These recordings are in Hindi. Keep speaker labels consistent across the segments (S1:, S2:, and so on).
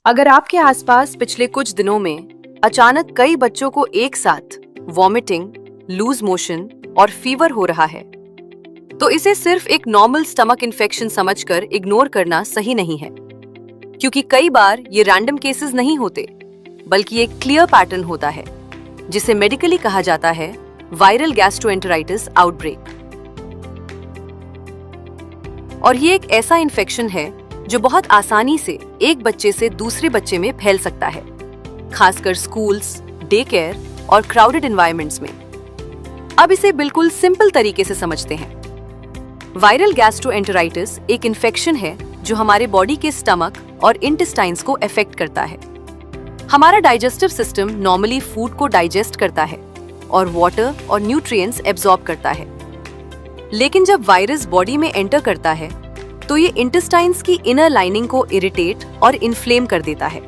S1: अगर आपके आसपास पिछले कुछ दिनों में अचानक कई बच्चों को एक साथ वॉमिटिंग, लूज मोशन और फीवर हो रहा है, तो इसे सिर्फ एक नॉर्मल स्टमक इन्फेक्शन समझकर इग्नोर करना सही नहीं है, क्योंकि कई बार ये रैंडम केसेस नहीं होते, बल्कि एक क्लियर पैटर्न होता है जिसे मेडिकली कहा जाता है वायरल गैस्ट्रोएंटेराइटिस आउटब्रेक। और ये एक ऐसा इन्फेक्शन है जो बहुत आसानी से एक बच्चे से दूसरे बच्चे में फैल सकता है, खासकर स्कूल्स, डे केयर और क्राउडेड एनवायरनमेंट्स में। अब इसे बिल्कुल सिंपल तरीके से समझते हैं। वायरल गैस्ट्रोएंटेराइटिस एक इन्फेक्शन है जो हमारे बॉडी के स्टमक और इंटेस्टाइन्स को अफेक्ट करता है। हमारा डाइजेस्टिव सिस्टम नॉर्मली फूड को डाइजेस्ट करता है और वाटर और न्यूट्रिएंट्स एब्जॉर्ब करता है, लेकिन जब वायरस बॉडी में एंटर करता है तो ये इंटेस्टाइन्स की इनर लाइनिंग को इरिटेट और इन्फ्लेम कर देता है।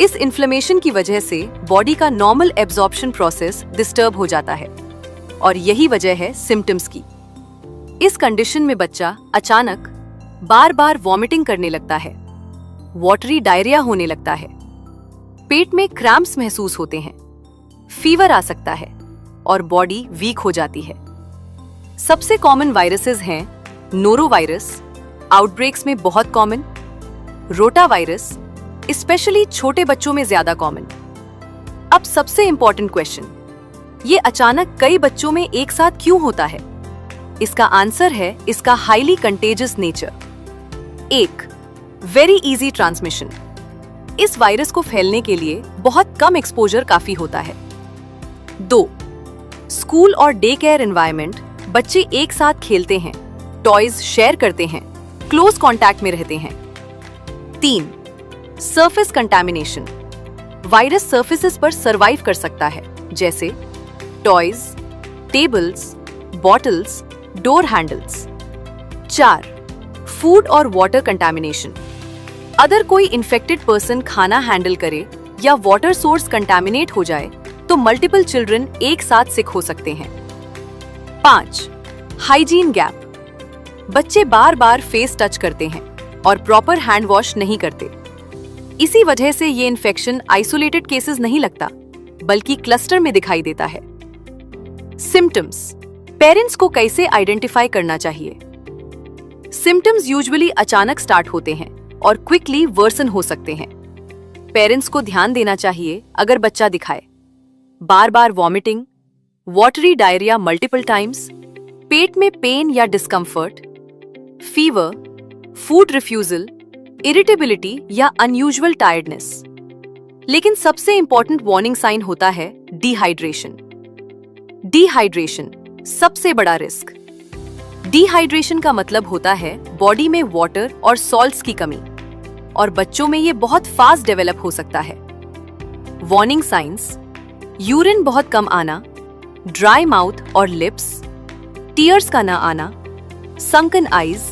S1: इस इन्फ्लेमेशन की वजह से बॉडी का नॉर्मल एब्जॉर्प्शन प्रोसेस डिस्टर्ब हो जाता है और यही वजह है सिम्टम्स की। इस कंडीशन में बच्चा अचानक बार बार वॉमिटिंग करने लगता है, वाटरी डायरिया होने लगता है, पेट में क्रैम्प्स महसूस होते हैं, फीवर आ सकता है और बॉडी वीक हो जाती है। सबसे कॉमन वायरसेस हैं नोरोवायरस, आउटब्रेक्स में बहुत कॉमन, रोटावायरस, स्पेशली छोटे बच्चों में ज्यादा कॉमन। अब सबसे इंपॉर्टेंट क्वेश्चन, ये अचानक कई बच्चों में एक साथ क्यों होता है? इसका आंसर है इसका highly contagious nature. 1. Very easy transmission. इस वायरस को फैलने के लिए बहुत कम एक्सपोजर काफी होता है। 2. स्कूल और डे केयर एनवायरनमेंट, बच्चे एक साथ खेलते हैं, टॉयज शेयर करते हैं, क्लोज कांटेक्ट में रहते हैं। 3. Surface contamination. वायरस सरफेसेस पर सरवाइव कर सकता है, जैसे toys, tables, bottles, door handles. 4. Food और वाटर कंटामिनेशन। अगर कोई इन्फेक्टेड पर्सन खाना हैंडल करे या वाटर सोर्स कंटामिनेट हो जाए तो मल्टीपल चिल्ड्रन एक साथ सिक हो सकते हैं। 5. Hygiene gap. बच्चे बार बार फेस टच करते हैं और प्रॉपर हैंड वॉश नहीं करते। इसी वजह से ये इन्फेक्शन आइसोलेटेड केसेस नहीं लगता, बल्कि क्लस्टर में दिखाई देता है। सिम्टम्स। पेरेंट्स को कैसे आइडेंटिफाई करना चाहिए? सिम्टम्स यूजुअली अचानक स्टार्ट होते हैं और क्विकली वर्सन हो सकते हैं। पेरेंट्स को ध्यान देना चाहिए अगर बच्चा दिखाए बार बार vomiting, watery diarrhoea multiple times, पेट में पेन या discomfort, fever, food refusal, irritability या अनयूजुअल टायर्डनेस। लेकिन सबसे इंपॉर्टेंट वार्निंग साइन होता है डिहाइड्रेशन। डिहाइड्रेशन सबसे बड़ा रिस्क। डिहाइड्रेशन का मतलब होता है बॉडी में वाटर और सॉल्ट्स की कमी, और बच्चों में ये बहुत फास्ट डेवलप हो सकता है। वार्निंग साइंस: यूरिन बहुत कम आना, ड्राई माउथ और लिप्स, टीयर्स का ना आना, संकन आईज,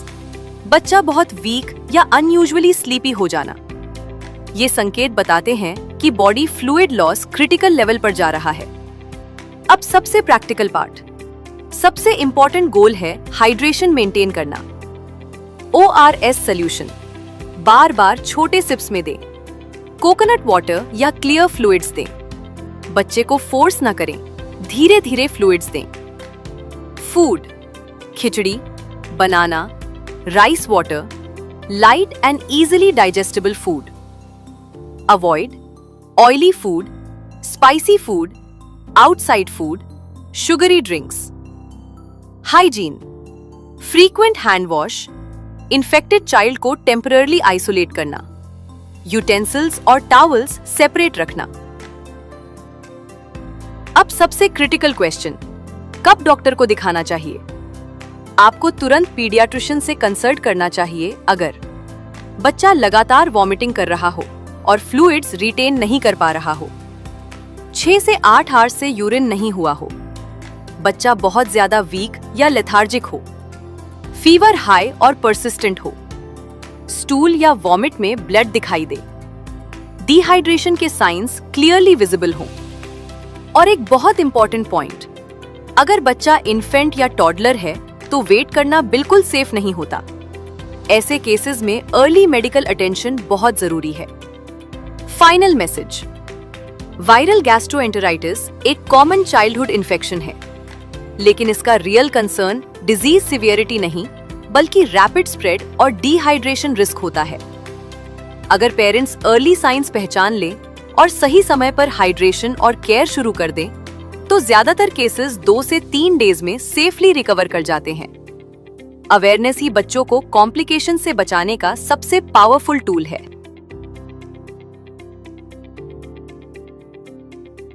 S1: बच्चा बहुत वीक या अनयूजुअली स्लीपी हो जाना। ये संकेत बताते हैं कि body fluid loss critical level पर जा रहा है। अब सबसे प्रैक्टिकल पार्ट, सबसे इंपॉर्टेंट गोल है हाइड्रेशन मेंटेन करना। ORS सॉल्यूशन बार बार छोटे सिप्स में दें। कोकोनट वाटर या क्लियर फ्लूइड्स दें। बच्चे को फोर्स ना करें, धीरे धीरे फ्लूइड्स दें। Food: khichdi, banana, rice water, light and easily digestible food. Avoid oily food, spicy food, outside food, sugary drinks. Hygiene: frequent hand wash, infected child को टेम्पररली आइसोलेट करना, यूटेंसिल्स और टॉवल्स सेपरेट रखना। अब सबसे क्रिटिकल क्वेश्चन, कब डॉक्टर को दिखाना चाहिए? आपको तुरंत पीडियाट्रिशियन से कंसल्ट करना चाहिए अगर बच्चा लगातार वॉमिटिंग कर रहा हो और फ्लूइड्स रिटेन नहीं कर पा रहा हो, 6 से 8 आवर्स से यूरिन नहीं हुआ हो, बच्चा बहुत ज्यादा वीक या लेथार्जिक हो, फीवर हाई और परसिस्टेंट हो, स्टूल या वॉमिट में ब्लड दिखाई दे, डिहाइड्रेशन के साइंस क्लियरली विजिबल हो। और एक बहुत इंपॉर्टेंट पॉइंट, अगर बच्चा इन्फेंट या टॉडलर है तो वेट करना बिल्कुल सेफ नहीं होता। ऐसे केसेस में अर्ली मेडिकल अटेंशन बहुत जरूरी है। फाइनल मैसेज, वायरल गैस्ट्रोएंटेराइटिस एक कॉमन चाइल्डहुड इन्फेक्शन है, लेकिन इसका रियल कंसर्न डिजीज सिवियरिटी नहीं बल्कि रैपिड स्प्रेड और डिहाइड्रेशन रिस्क होता है। अगर पेरेंट्स अर्ली साइंस पहचान लें और सही समय पर हाइड्रेशन और केयर शुरू कर दें, तो ज्यादातर केसेस 2 से 3 डेज में सेफली रिकवर कर जाते हैं। अवेयरनेस ही बच्चों को कॉम्प्लिकेशन से बचाने का सबसे पावरफुल टूल है।